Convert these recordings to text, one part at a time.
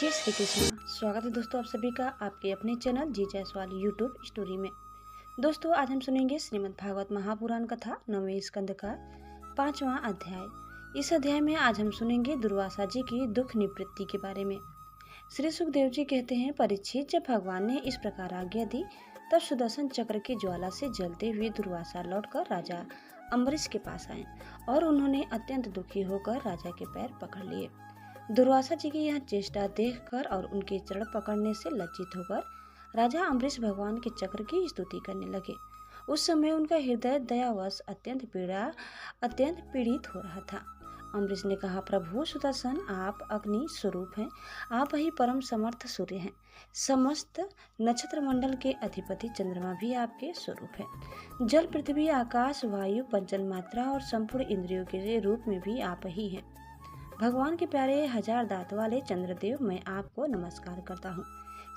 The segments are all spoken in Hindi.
जय श्री कृष्ण। स्वागत है दोस्तों आप सभी का आपके अपने चैनल जी जायसवाल यूट्यूब स्टोरी में। दोस्तों आज हम सुनेंगे श्रीमद् भागवत महापुराण कथा 9वें स्कंद का 5वां अध्याय। इस अध्याय में आज हम सुनेंगे दुर्वासा जी की दुख निवृत्ति के बारे में। श्री सुखदेव जी कहते हैं, परीक्षित, जब भगवान ने इस प्रकार आज्ञा दी तब सुदर्शन चक्र की ज्वाला से जलते हुए दुर्वासा लौटकर राजा अम्बरीश के पास आए और उन्होंने अत्यंत दुखी होकर राजा के पैर पकड़ लिए। दुर्वासा जी की यह चेष्टा देखकर और उनके चरण पकड़ने से लज्जित होकर राजा अम्बरीश भगवान के चक्र की स्तुति करने लगे। उस समय उनका हृदय दयावश अत्यंत पीड़ित हो रहा था। अम्बरीश ने कहा, प्रभु सुदर्शन, आप अग्नि स्वरूप हैं, आप ही परम समर्थ सूर्य हैं। समस्त नक्षत्र मंडल के अधिपति चंद्रमा भी आपके स्वरूप है। जल, पृथ्वी, आकाश, वायु, पंचन मात्रा और संपूर्ण इंद्रियों के रूप में भी आप ही हैं। भगवान के प्यारे हजार दांत वाले चंद्रदेव, मैं आपको नमस्कार करता हूँ।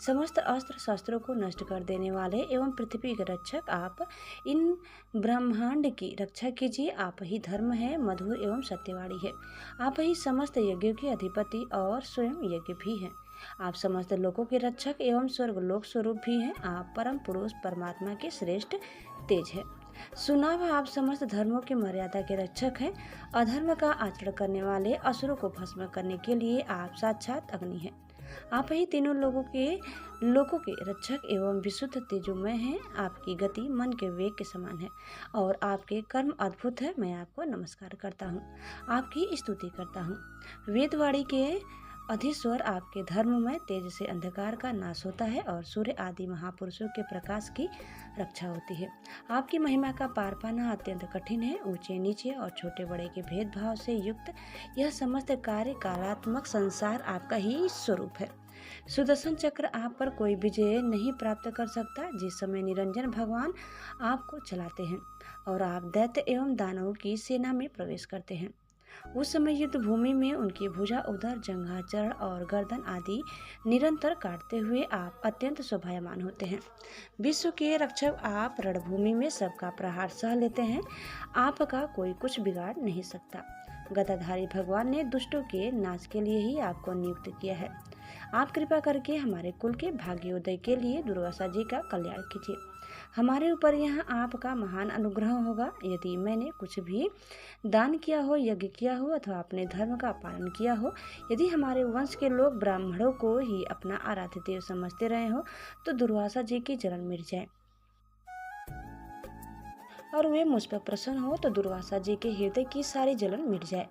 समस्त अस्त्र शस्त्रों को नष्ट कर देने वाले एवं पृथ्वी के रक्षक, आप इन ब्रह्मांड की रक्षा कीजिए। आप ही धर्म है, मधुर एवं सत्यवादी है। आप ही समस्त यज्ञों के अधिपति और स्वयं यज्ञ भी हैं। आप समस्त लोकों के रक्षक एवं स्वर्गलोक स्वरूप भी हैं। आप परम पुरुष परमात्मा के श्रेष्ठ तेज है। सुनाव, आप समस्त धर्मों की मर्यादा के रक्षक हैं। अधर्म का आचरण करने वाले असुरों को भस्म करने के लिए आप साक्षात अग्नि हैं। आप ही तीनों लोगों के रक्षक एवं विशुद्ध तेजोमय हैं। आपकी गति मन के वेग के समान है और आपके कर्म अद्भुत है। मैं आपको नमस्कार करता हूँ, आपकी स्तुति करता हूँ। वेदवाणी के अधीश्वर, आपके धर्म में तेज से अंधकार का नाश होता है और सूर्य आदि महापुरुषों के प्रकाश की रक्षा होती है। आपकी महिमा का पार पाना अत्यंत कठिन है। ऊंचे नीचे और छोटे बड़े के भेदभाव से युक्त यह समस्त कार्य कालात्मक संसार आपका ही स्वरूप है। सुदर्शन चक्र आप पर कोई विजय नहीं प्राप्त कर सकता। जिस समय निरंजन भगवान आपको चलाते हैं और आप दैत्य एवं दानवों की सेना में प्रवेश करते हैं, उस समय युद्ध भूमि में उनकी भुजा, उदर, जंघा, चरण और गर्दन आदि निरंतर काटते हुए आप अत्यंत शोभायमान होते हैं। विश्व के रक्षक, आप रणभूमि में सबका प्रहार सह लेते हैं। आपका कोई कुछ बिगाड़ नहीं सकता। गदाधारी भगवान ने दुष्टों के नाश के लिए ही आपको नियुक्त किया है। आप कृपा करके हमारे कुल के भाग्योदय के लिए दुर्वासा जी का कल्याण कीजिए। हमारे ऊपर यहाँ आपका महान अनुग्रह होगा। यदि मैंने कुछ भी दान किया हो, यज्ञ किया हो अथवा अपने धर्म का पालन किया हो, यदि हमारे वंश के लोग ब्राह्मणों को ही अपना आराध्य देव समझते रहे हो, तो दुर्वासा जी की जलन मिट जाए और वे मुझ पर प्रसन्न हो तो दुर्वासा जी के हृदय की सारी जलन मिट जाए।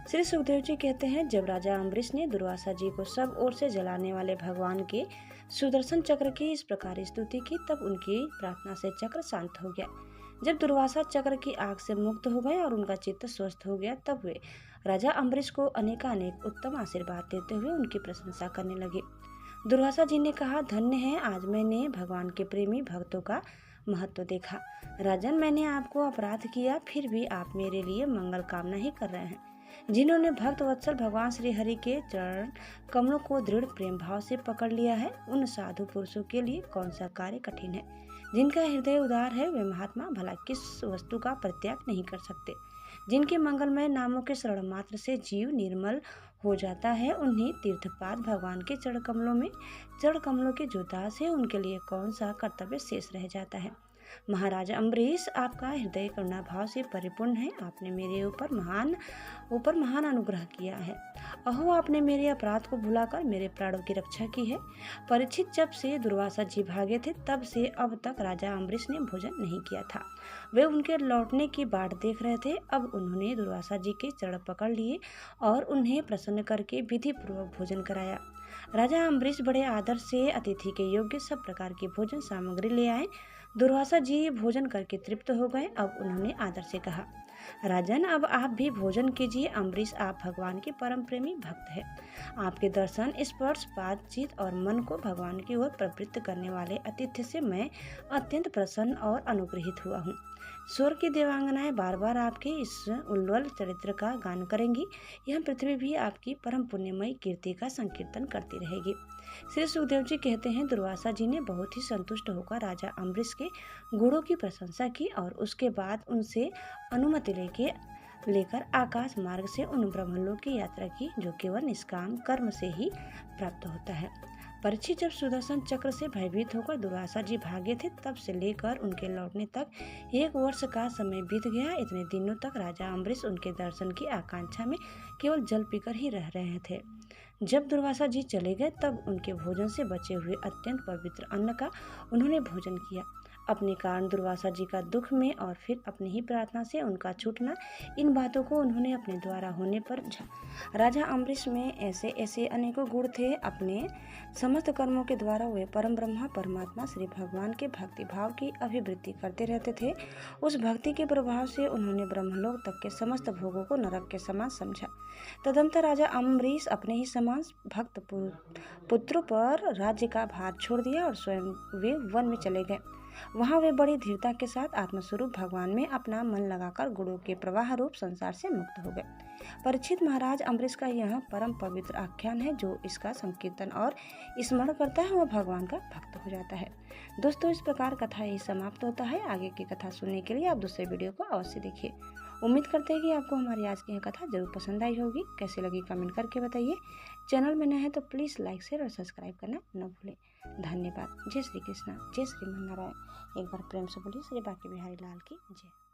श्री सुखदेव जी कहते हैं, जब राजा अम्बरीश ने दुर्वासा जी को सब ओर से जलाने वाले भगवान के सुदर्शन चक्र की इस प्रकार स्तुति की, तब उनकी प्रार्थना से चक्र शांत हो गया। जब दुर्वासा चक्र की आग से मुक्त हो गए और उनका चित्त स्वस्थ हो गया, तब वे राजा अम्बरीश को अनेकानेक उत्तम आशीर्वाद देते हुए उनकी प्रशंसा करने लगे। दुर्वासा जी ने कहा, धन्य है, आज मैंने भगवान के प्रेमी भक्तों का महत्व देखा। राजन, मैंने आपको अपराध किया, फिर भी आप मेरे लिए मंगल कामना ही कर रहे हैं। जिन्होंने भक्त वत्सल भगवान श्री हरि के चरण कमलों को दृढ़ प्रेम भाव से पकड़ लिया है, उन साधु पुरुषों के लिए कौन सा कार्य कठिन है। जिनका हृदय उदार है, वे महात्मा भला किस वस्तु का परित्याग नहीं कर सकते। जिनके मंगलमय नामों के शरण मात्र से जीव निर्मल हो जाता है, उन्हीं तीर्थपाद भगवान के चरण कमलों के जो दास है, उनके लिए कौन सा कर्तव्य शेष रह जाता है। महाराज अम्बरीश, आपका हृदय करुणा भाव से परिपूर्ण है। आपने मेरे ऊपर महान अनुग्रह किया है। अहो, आपने मेरे अपराध को भुलाकर मेरे प्राणों की रक्षा की है। परीक्षित, जब से दुर्वासा जी भागे थे तब से अब तक राजा अम्बरीश ने भोजन नहीं किया था। वे उनके लौटने की बाट देख रहे थे। अब उन्होंने दुर्वासा जी के चरण पकड़ लिए और उन्हें प्रसन्न करके विधि पूर्वक भोजन कराया। राजा अम्बरीश बड़े आदर से अतिथि के योग्य सब प्रकार की भोजन सामग्री ले आए। दुर्वासा जी भोजन करके तृप्त हो गए। अब उन्होंने आदर से कहा, राजन, अब आप भी भोजन कीजिए। अम्बरीश, आप भगवान के परम प्रेमी भक्त हैं। आपके दर्शन, स्पर्श, बातचीत और मन को भगवान की ओर प्रवृत्त करने वाले आतिथ्य से मैं अत्यंत प्रसन्न और अनुग्रहित हुआ हूँ। स्वर्ग की देवांगनाएं बार बार आपके इस उल्वल चरित्र का गान करेंगी। यह पृथ्वी भी आपकी परम पुण्यमयी कीर्ति का संकीर्तन करती रहेगी। श्री सुखदेव जी कहते हैं, दुर्वासा जी ने बहुत ही संतुष्ट होकर राजा अम्बरीश के गुणों की प्रशंसा की और उसके बाद उनसे अनुमति लेके लेकर आकाश मार्ग से उन ब्रह्मलोक की यात्रा की जो केवल निष्काम कर्म से ही प्राप्त होता है। परीक्षित जब सुदर्शन चक्र से भयभीत होकर दुर्वासा जी भागे थे, तब से लेकर उनके लौटने तक 1 वर्ष का समय बीत गया। इतने दिनों तक राजा अम्बरीश उनके दर्शन की आकांक्षा में केवल जल पीकर ही रह रहे थे। जब दुर्वासा जी चले गए, तब उनके भोजन से बचे हुए अत्यंत पवित्र अन्न का उन्होंने भोजन किया। अपने कारण दुर्वासा जी का दुख में और फिर अपनी ही प्रार्थना से उनका छूटना, इन बातों को उन्होंने अपने द्वारा होने पर राजा अम्बरीश में ऐसे ऐसे अनेकों गुण थे। अपने समस्त कर्मों के द्वारा वे परम ब्रह्मा परमात्मा श्री भगवान के भक्ति भाव की अभिवृद्धि करते रहते थे। उस भक्ति के प्रभाव से उन्होंने ब्रह्मलोक तक के समस्त भोगों को नरक के समान समझा। तदंतर राजा अम्बरीश अपने ही समान भक्त पुत्रों पर राज्य का भार छोड़ दिया और स्वयं वे वन में चले गए। वहां वे बड़ी धीरता के साथ आत्मस्वरूप भगवान में अपना मन लगाकर गुणों के प्रवाह रूप संसार से मुक्त हो गए। परीक्षित महाराज, अम्बरीश का यह परम पवित्र आख्यान है। जो इसका संकीर्तन और स्मरण करता है वह भगवान का भक्त हो जाता है। दोस्तों, इस प्रकार कथा यही समाप्त होता है। आगे की कथा सुनने के लिए आप दूसरे वीडियो को अवश्य देखिए। उम्मीद करते हैं कि आपको हमारी आज की यह कथा जरूर पसंद आई होगी। कैसी लगी कमेंट करके बताइए। चैनल में नए हैं तो प्लीज़ लाइक शेयर और सब्सक्राइब करना न भूलें। धन्यवाद। जय श्री कृष्णा, जय श्रीमन नारायण। एक बार प्रेम से बोलिए श्री बांके बिहारी लाल की जय।